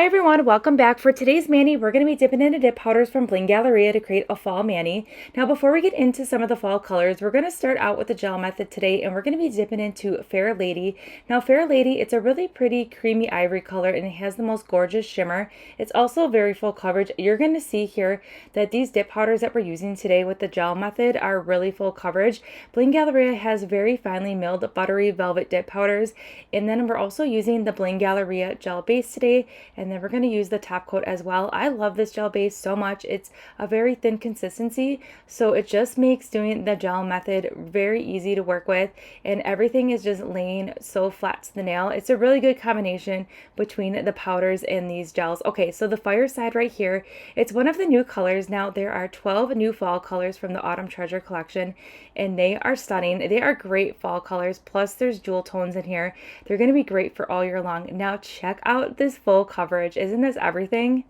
everyone, welcome back. For today's mani, we're going to be dipping into dip powders from Bling Galleria to create a fall mani. Now before we get into some of the fall colors, we're going to start out with the gel method today, and we're going to be dipping into Fair Lady. Now Fair Lady, it's a really pretty creamy ivory color and it has the most gorgeous shimmer. It's also very full coverage. You're going to see here that these dip powders that we're using today with the gel method are really full coverage. Bling Galleria has very finely milled buttery velvet dip powders, and then we're also using the Bling Galleria gel base today, and then we're going to use the top coat as well. I love this gel base so much. It's a very thin consistency, so it just makes doing the gel method very easy to work with, and everything is just laying so flat to the nail. It's a really good combination between the powders and these gels. Okay, so the FireSide right here, it's one of the new colors. Now there are 12 new fall colors from the Autumn Treasure collection, and they are stunning. They are great fall colors, plus there's jewel tones in here. They're going to be great for all year long. Now check out this full coverage. Isn't this everything?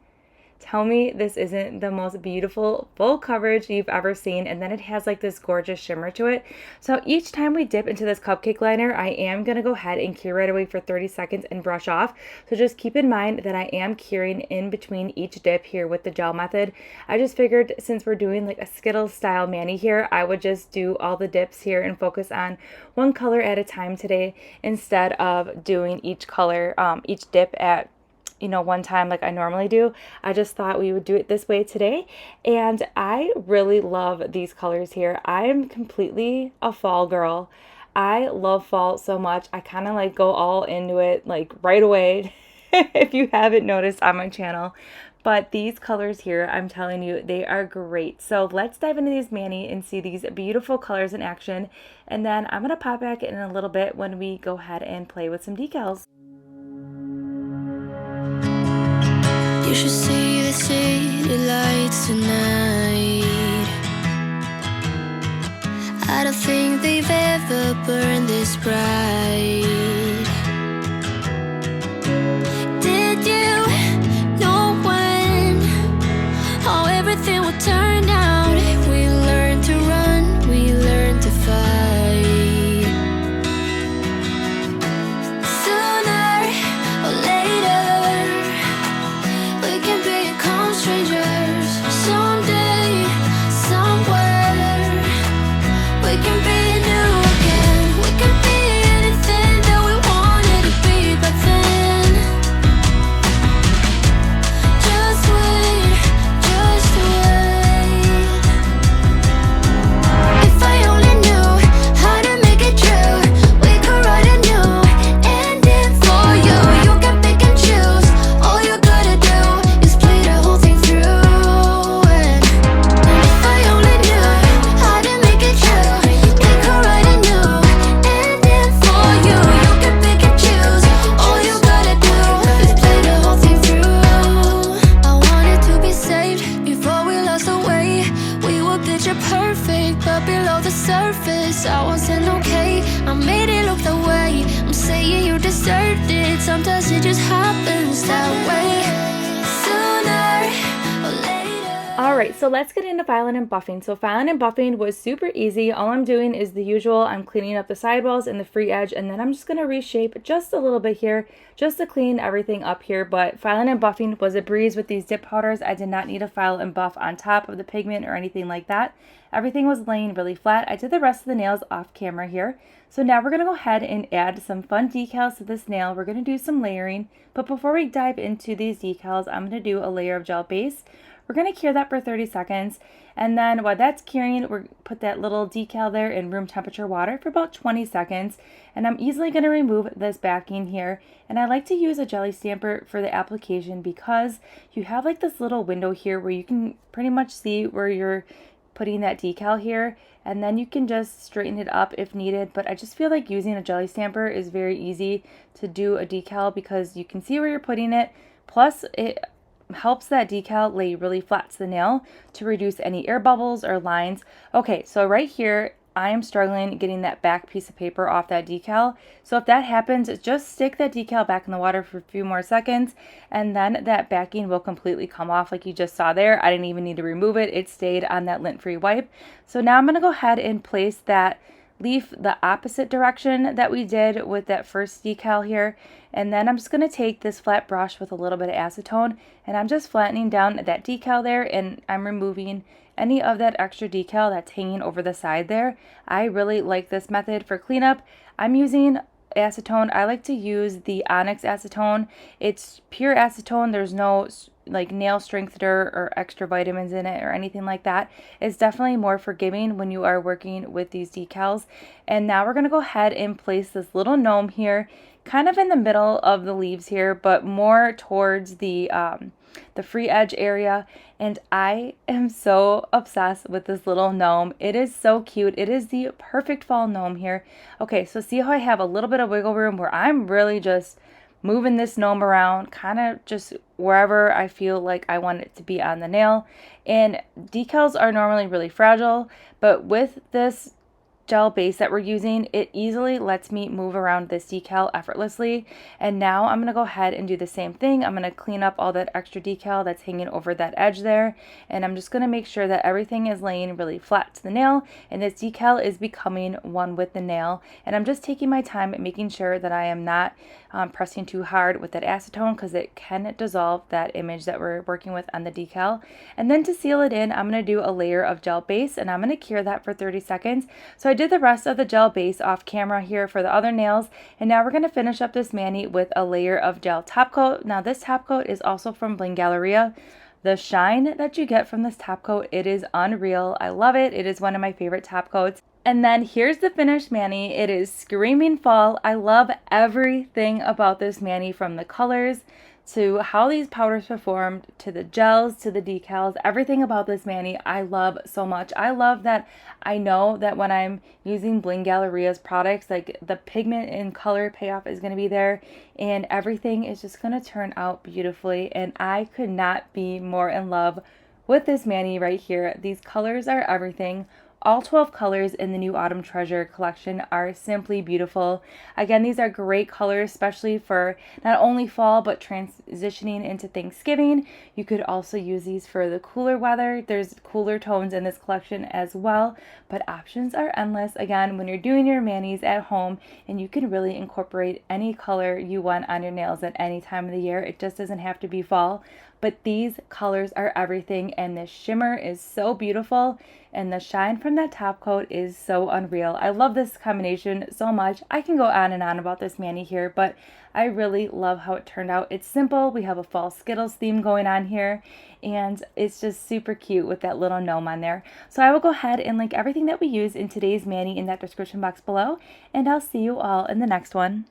Tell me this isn't the most beautiful full coverage you've ever seen. And then it has like this gorgeous shimmer to it. So each time we dip into this cupcake liner, I am going to go ahead and cure right away for 30 seconds and brush off. So just keep in mind that I am curing in between each dip here with the gel method. I just figured since we're doing like a Skittles style mani here, I would just do all the dips here and focus on one color at a time today instead of doing each color, each dip at one time like I normally do. I just thought we would do it this way today, and I really love these colors here. I am completely a fall girl. I love fall so much. I kind of like go all into it like right away if you haven't noticed on my channel. But these colors here, I'm telling you, they are great. So let's dive into these mani and see these beautiful colors in action, and then I'm going to pop back in a little bit when we go ahead and play with some decals. You should see the city lights tonight. I don't think they've ever burned this bright. Did you know when how everything would turn out? We learned to run, we learned to fight. Sooner or later we can become strangers. Someday, somewhere, we can be new again. We can be anything that we wanted to be back then. Just wait, just wait. If I only knew how to make it true, we could write a new ending for you. You can pick and choose. All you gotta do is play the whole thing through. And if I only knew how to make it true, we could write a new ending for you. You can pick and choose. All you gotta do is play the whole thing through. I wanted to be saved before we lost our way. We were picture perfect, but below the surface I wasn't okay. I made it look the way. I'm saying you deserved it. Sometimes it just happens that way. Sooner or later. Alright, so let's get into filing and buffing. So filing and buffing was super easy. All I'm doing is the usual. I'm cleaning up the sidewalls and the free edge, and then I'm just going to reshape just a little bit here just to clean everything up here. But filing and buffing was a breeze with these dip powders. I did not need to file and buff on top of the pigment or anything like that. Everything was laying really flat. I did the rest of the nails off camera here. So now we're going to go ahead and add some fun decals to this nail. We're going to do some layering, but before we dive into these decals, I'm going to do a layer of gel base. We're going to cure that for 30 seconds, and then while that's curing, we're put that little decal there in room temperature water for about 20 seconds, and I'm easily going to remove this backing here. And I like to use a jelly stamper for the application because you have like this little window here where you can pretty much see where you're putting that decal here, and then you can just straighten it up if needed. But I just feel like using a jelly stamper is very easy to do a decal because you can see where you're putting it, plus it helps that decal lay really flat to the nail to reduce any air bubbles or lines. Okay, so right here I am struggling getting that back piece of paper off that decal. So if that happens, just stick that decal back in the water for a few more seconds, and then that backing will completely come off like you just saw there. I didn't even need to remove it. It stayed on that lint-free wipe. So now I'm going to go ahead and place that leaf the opposite direction that we did with that first decal here. And then I'm just going to take this flat brush with a little bit of acetone, and I'm just flattening down that decal there, and I'm removing any of that extra decal that's hanging over the side there. I really like this method for cleanup. I'm using acetone. I like to use the Onyx acetone. It's pure acetone. There's no like nail strengthener or extra vitamins in it or anything like that. It's definitely more forgiving when you are working with these decals. And now we're going to go ahead and place this little gnome here, kind of in the middle of the leaves here, but more towards the free edge area. And I am so obsessed with this little gnome. It is so cute. It is the perfect fall gnome here. Okay, so see how I have a little bit of wiggle room where I'm really just moving this gnome around, kind of just wherever I feel like I want it to be on the nail. And decals are normally really fragile, but with this gel base that we're using, it easily lets me move around this decal effortlessly. And now I'm going to go ahead and do the same thing. I'm going to clean up all that extra decal that's hanging over that edge there, and I'm just going to make sure that everything is laying really flat to the nail and this decal is becoming one with the nail. And I'm just taking my time and making sure that I am not pressing too hard with that acetone, because it can dissolve that image that we're working with on the decal. And then to seal it in, I'm going to do a layer of gel base, and I'm going to cure that for 30 seconds. So I did the rest of the gel base off camera here for the other nails, and now we're going to finish up this mani with a layer of gel top coat. Now this top coat is also from Bling Galleria. The shine that you get from this top coat, it is unreal. I love it. It is one of my favorite top coats. And then here's the finished mani. It is screaming fall. I love everything about this mani, from the colors to how these powders performed, to the gels, to the decals. Everything about this mani I love so much. I love that I know that when I'm using Bling Galleria's products, like the pigment and color payoff is going to be there, and everything is just going to turn out beautifully. And I could not be more in love with this mani right here. These colors are everything. All 12 colors in the new Autumn Treasure collection are simply beautiful. Again, these are great colors, especially for not only fall, but transitioning into Thanksgiving. You could also use these for the cooler weather. There's cooler tones in this collection as well, but options are endless. Again, when you're doing your manis at home, and you can really incorporate any color you want on your nails at any time of the year. It just doesn't have to be fall. But these colors are everything, and this shimmer is so beautiful, and the shine from that top coat is so unreal. I love this combination so much. I can go on and on about this mani here, but I really love how it turned out. It's simple. We have a fall Skittles theme going on here, and it's just super cute with that little gnome on there. So I will go ahead and link everything that we use in today's mani in that description box below, and I'll see you all in the next one.